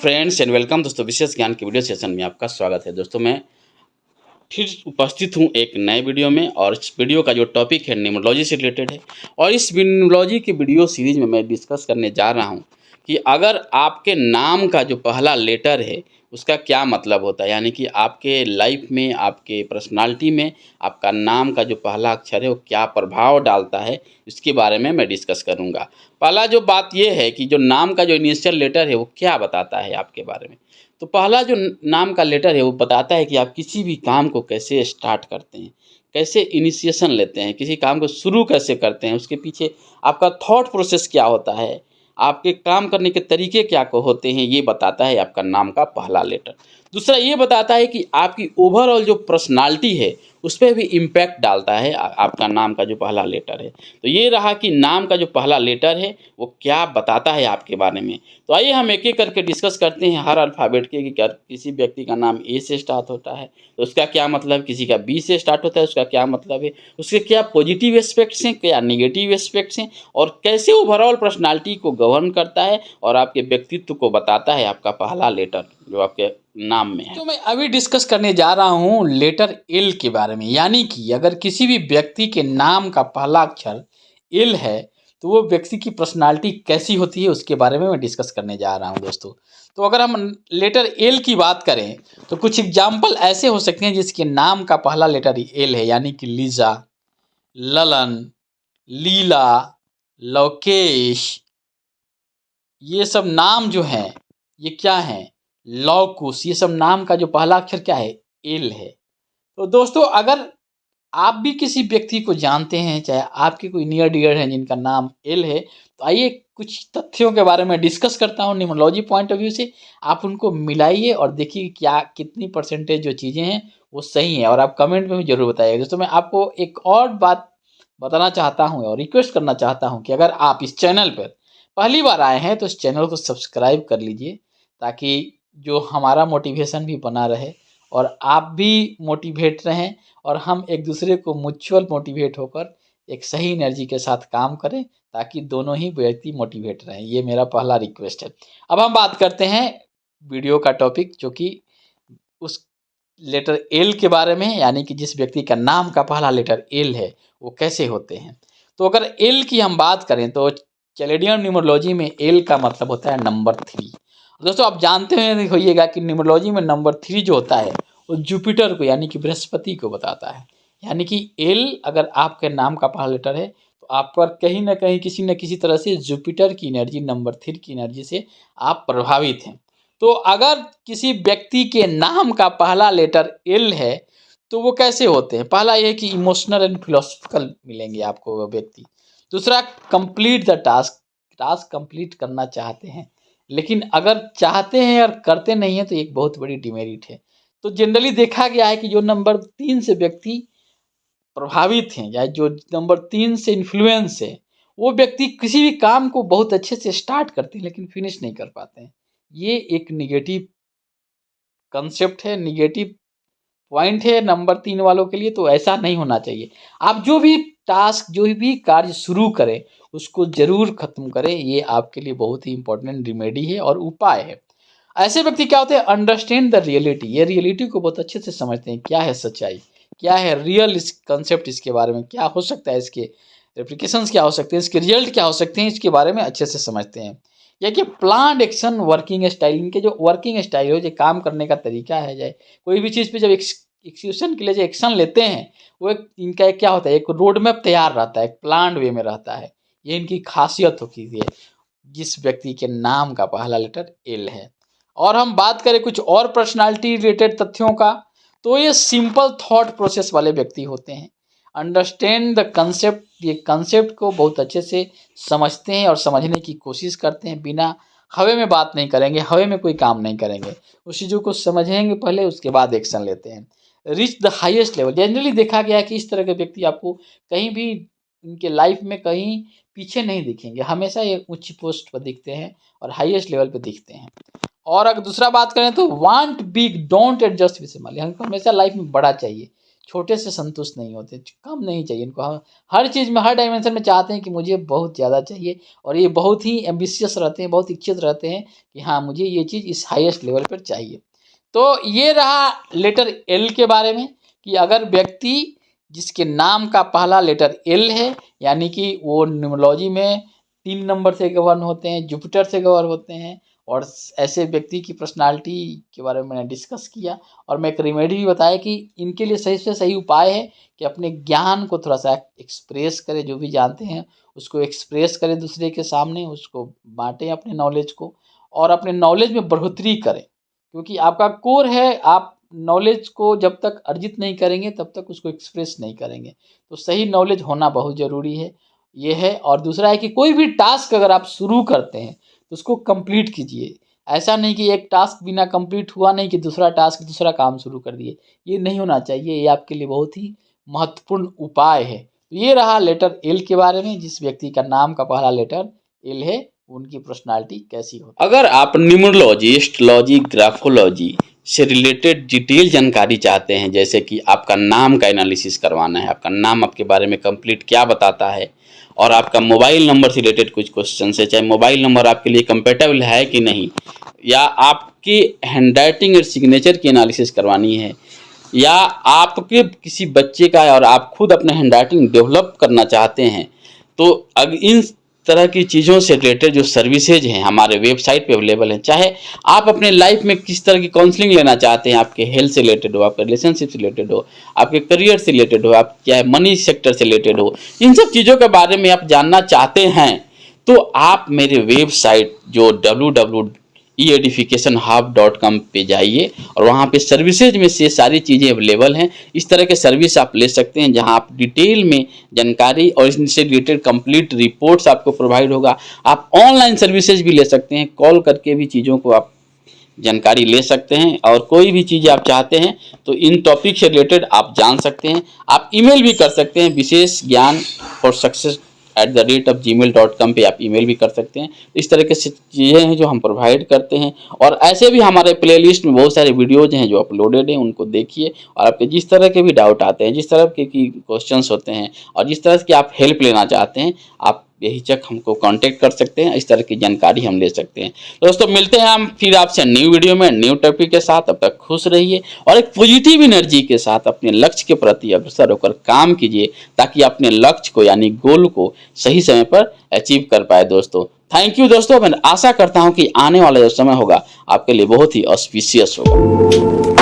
Friends and welcome दोस्तों, विशेष ज्ञान के वीडियो सेशन में आपका स्वागत है। दोस्तों मैं फिर उपस्थित हूँ एक नए वीडियो में, और इस वीडियो का जो टॉपिक है न्यूमरोलॉजी से रिलेटेड है। और इस न्यूमरोलॉजी की वीडियो सीरीज में मैं डिस्कस करने जा रहा हूँ कि अगर आपके नाम का जो पहला लेटर है उसका क्या मतलब होता है, यानी कि आपके लाइफ में, आपके पर्सनालिटी में आपका नाम का जो पहला अक्षर है वो क्या प्रभाव डालता है, इसके बारे में मैं डिस्कस करूँगा। पहला जो बात ये है कि जो नाम का जो इनिशियल लेटर है वो क्या बताता है आपके बारे में। तो पहला जो नाम का लेटर है वो बताता है कि आप किसी भी काम को कैसे स्टार्ट करते हैं, कैसे इनिशिएशन लेते हैं, किसी काम को शुरू कैसे करते हैं, उसके पीछे आपका थॉट प्रोसेस क्या होता है, आपके काम करने के तरीके क्या को होते हैं, ये बताता है आपका नाम का पहला लेटर। दूसरा ये बताता है कि आपकी ओवरऑल जो पर्सनालिटी है उस पर भी इम्पैक्ट डालता है आपका नाम का जो पहला लेटर है। तो ये रहा कि नाम का जो पहला लेटर है वो क्या बताता है आपके बारे में। तो आइए हम एक एक करके डिस्कस करते हैं हर अल्फ़ाबेट के, कि क्या किसी व्यक्ति का नाम ए से स्टार्ट होता है तो उसका क्या मतलब, किसी का बी से स्टार्ट होता है उसका क्या मतलब है, उसके क्या पॉजिटिव एस्पेक्ट्स हैं, क्या नेगेटिव एस्पेक्ट्स हैं, और कैसे ओवरऑल पर्सनालिटी को गवर्न करता है और आपके व्यक्तित्व को बताता है आपका पहला लेटर जो आपके नाम में है। तो मैं अभी डिस्कस करने जा रहा हूँ लेटर एल के बारे में, यानी कि अगर किसी भी व्यक्ति के नाम का पहला अक्षर एल है तो वो व्यक्ति की पर्सनालिटी कैसी होती है उसके बारे में मैं डिस्कस करने जा रहा हूँ दोस्तों। तो अगर हम लेटर एल की बात करें तो कुछ एग्जाम्पल ऐसे हो सकते हैं जिसके नाम का पहला लेटर एल है, यानी कि लीजा, ललन, लीला, लवकेश। ये सब नाम जो हैं ये क्या हैं, लौकुश। ये सब नाम का जो पहला अक्षर क्या है, एल है। तो दोस्तों अगर आप भी किसी व्यक्ति को जानते हैं, चाहे आपके कोई नियर डियर हैं जिनका नाम एल है, तो आइए कुछ तथ्यों के बारे में डिस्कस करता हूँ न्यूमरोलॉजी पॉइंट ऑफ व्यू से। आप उनको मिलाइए और देखिए क्या कितनी परसेंटेज जो चीज़ें हैं वो सही हैं, और आप कमेंट में भी जरूर बताइएगा। दोस्तों मैं आपको एक और बात बताना चाहता हूँ और रिक्वेस्ट करना चाहता हूँ कि अगर आप इस चैनल पर पहली बार आए हैं तो इस चैनल को सब्सक्राइब कर लीजिए, ताकि जो हमारा मोटिवेशन भी बना रहे और आप भी मोटिवेट रहें, और हम एक दूसरे को म्यूचुअल मोटिवेट होकर एक सही एनर्जी के साथ काम करें, ताकि दोनों ही व्यक्ति मोटिवेट रहें। ये मेरा पहला रिक्वेस्ट है। अब हम बात करते हैं वीडियो का टॉपिक, जो कि उस लेटर एल के बारे में, यानी कि जिस व्यक्ति का नाम का पहला लेटर एल है वो कैसे होते हैं। तो अगर एल की हम बात करें तो कैलेडियन न्यूमरोलॉजी में एल का मतलब होता है नंबर 3। दोस्तों आप जानते होइएगा कि न्यूमरोलॉजी में नंबर 3 जो होता है वो जुपिटर को, यानी कि बृहस्पति को बताता है। यानी कि एल अगर आपके नाम का पहला लेटर है तो आप पर कहीं ना कहीं किसी न किसी तरह से जुपिटर की एनर्जी, नंबर 3 की एनर्जी से आप प्रभावित हैं। तो अगर किसी व्यक्ति के नाम का पहला लेटर एल है तो वो कैसे होते हैं। पहला ये कि इमोशनल एंड फिलोसफिकल मिलेंगे आपको वो व्यक्ति। दूसरा, complete the task, task complete करना चाहते हैं, लेकिन अगर चाहते हैं और करते नहीं हैं तो एक बहुत बड़ी डिमेरिट है। तो जनरली देखा गया है कि जो नंबर 3 से व्यक्ति प्रभावित हैं या जो नंबर 3 से इन्फ्लुएंस है, वो व्यक्ति किसी भी काम को बहुत अच्छे से स्टार्ट करते हैं लेकिन फिनिश नहीं कर पाते हैं। ये एक निगेटिव कंसेप्ट है, निगेटिव पॉइंट है नंबर 3 वालों के लिए। तो ऐसा नहीं होना चाहिए। आप जो भी टास्क, जो भी कार्य शुरू करें उसको ज़रूर ख़त्म करें। ये आपके लिए बहुत ही इंपॉर्टेंट रेमेडी है और उपाय है। ऐसे व्यक्ति क्या होते हैं, अंडरस्टैंड द रियलिटी। ये रियलिटी को बहुत अच्छे से समझते हैं, क्या है सच्चाई, क्या है रियल इस कंसेप्ट, इसके बारे में क्या हो सकता है, इसके रेप्लिकेशंस क्या हो सकते हैं, इसके रिजल्ट क्या हो सकते हैं, इसके बारे में अच्छे से समझते हैं। या कि प्लान्ड एक्शन वर्किंग स्टाइल, इनके जो वर्किंग स्टाइल हो, जो काम करने का तरीका है, जाए कोई भी चीज़ पे जब एक्सिक्यूशन के लिए जो एक्शन लेते हैं वो एक इनका एक क्या होता है, एक रोड मैप तैयार रहता है, एक प्लान्ड वे में रहता है। ये इनकी खासियत होती है जिस व्यक्ति के नाम का पहला लेटर एल है। और हम बात करें कुछ और पर्सनालिटी रिलेटेड तथ्यों का, तो ये सिंपल थॉट प्रोसेस वाले व्यक्ति होते हैं। अंडरस्टैंड द कंसेप्ट, ये कंसेप्ट को बहुत अच्छे से समझते हैं और समझने की कोशिश करते हैं। बिना हवा में बात नहीं करेंगे, हवा में कोई काम नहीं करेंगे, उस चीज़ों को समझेंगे पहले, उसके बाद एक्शन लेते हैं। Reach the highest level, generally देखा गया है कि इस तरह के व्यक्ति आपको कहीं भी इनके लाइफ में कहीं पीछे नहीं दिखेंगे, हमेशा ये उच्च पोस्ट पर दिखते हैं और हाईएस्ट लेवल पर दिखते हैं। और अगर दूसरा बात करें तो want big don't adjust with small, हमको हमेशा लाइफ में बड़ा चाहिए, छोटे से संतुष्ट नहीं होते, कम नहीं चाहिए इनको। हम हर चीज़ में, हर डायमेंशन में चाहते हैं कि मुझे बहुत ज़्यादा चाहिए, और ये बहुत ही एम्बिशियस रहते हैं, बहुत इच्छुक रहते हैं कि हाँ मुझे ये चीज़ इस हाईएस्ट लेवल पर चाहिए। तो ये रहा लेटर एल के बारे में, कि अगर व्यक्ति जिसके नाम का पहला लेटर एल है, यानी कि वो न्यूमरोलॉजी में 3 नंबर से गवर्न होते हैं, जुपिटर से गवर्न होते हैं, और ऐसे व्यक्ति की पर्सनालिटी के बारे में मैंने डिस्कस किया, और मैं एक रेमेडी भी बताया कि इनके लिए सही से सही उपाय है कि अपने ज्ञान को थोड़ा सा एक्सप्रेस करें, जो भी जानते हैं उसको एक्सप्रेस करें दूसरे के सामने, उसको बांटें अपने नॉलेज को, और अपने नॉलेज में बढ़ोतरी करें, क्योंकि आपका कोर है। आप नॉलेज को जब तक अर्जित नहीं करेंगे तब तक उसको एक्सप्रेस नहीं करेंगे, तो सही नॉलेज होना बहुत ज़रूरी है, ये है। और दूसरा है कि कोई भी टास्क अगर आप शुरू करते हैं तो उसको कंप्लीट कीजिए। ऐसा नहीं कि एक टास्क बिना कंप्लीट हुआ नहीं कि दूसरा टास्क, दूसरा काम शुरू कर दिए, ये नहीं होना चाहिए। ये आपके लिए बहुत ही महत्वपूर्ण उपाय है। तो ये रहा लेटर एल के बारे में, जिस व्यक्ति का नाम का पहला लेटर एल है उनकी पर्सनालिटी कैसी होती है। अगर आप न्यूमरोलॉजी, एस्ट्रोलॉजी, ग्राफोलॉजी से रिलेटेड डिटेल जानकारी चाहते हैं, जैसे कि आपका नाम का एनालिसिस करवाना है, आपका नाम आपके बारे में कंप्लीट क्या बताता है, और आपका मोबाइल नंबर से रिलेटेड कुछ क्वेश्चन है, चाहे मोबाइल नंबर आपके लिए कंपेटेबल है कि नहीं, या आपकी हैंडराइटिंग और सिग्नेचर की एनालिसिस करवानी है, या आपके किसी बच्चे का और आप खुद अपना हैंडराइटिंग डेवलप करना चाहते हैं, तो अगर इन तरह की चीज़ों से रिलेटेड जो सर्विसेज हैं हमारे वेबसाइट पे अवेलेबल हैं। चाहे आप अपने लाइफ में किस तरह की काउंसलिंग लेना चाहते हैं, आपके हेल्थ से रिलेटेड हो, आपके रिलेशनशिप से रिलेटेड हो, आपके करियर से रिलेटेड हो, आप चाहे मनी सेक्टर से रिलेटेड हो, इन सब चीज़ों के बारे में आप जानना चाहते हैं, तो आप मेरे वेबसाइट जो www.eeducationhub.com पे जाइए, और वहाँ पे सर्विसेज में से सारी चीज़ें अवेलेबल हैं। इस तरह के सर्विस आप ले सकते हैं, जहाँ आप डिटेल में जानकारी और इनसे रिलेटेड कंप्लीट रिपोर्ट्स आपको प्रोवाइड होगा। आप ऑनलाइन सर्विसेज भी ले सकते हैं, कॉल करके भी चीज़ों को आप जानकारी ले सकते हैं, और कोई भी चीज़ आप चाहते हैं तो इन टॉपिक से रिलेटेड आप जान सकते हैं। आप ईमेल भी कर सकते हैं, विशेष ज्ञान फॉर सक्सेस @gmail.com पे आप ईमेल भी कर सकते हैं। इस तरह के चीज़ें हैं जो हम प्रोवाइड करते हैं, और ऐसे भी हमारे प्लेलिस्ट में बहुत सारे वीडियोज हैं जो अपलोडेड हैं, उनको देखिए, और आपके जिस तरह के भी डाउट आते हैं, जिस तरह के क्वेश्चंस होते हैं, और जिस तरह की आप हेल्प लेना चाहते हैं, आप बेहिचक हमको कांटेक्ट कर सकते हैं। इस तरह की जानकारी हम ले सकते हैं। तो दोस्तों मिलते हैं हम फिर आपसे न्यू वीडियो में न्यू टॉपिक के साथ। अब तक खुश रहिए और एक पॉजिटिव एनर्जी के साथ अपने लक्ष्य के प्रति अग्रसर होकर काम कीजिए, ताकि अपने लक्ष्य को यानी गोल को सही समय पर अचीव कर पाए। दोस्तों थैंक यू दोस्तों। मैं आशा करता हूँ कि आने वाला जो समय होगा आपके लिए बहुत ही ऑस्पिशियस होगा।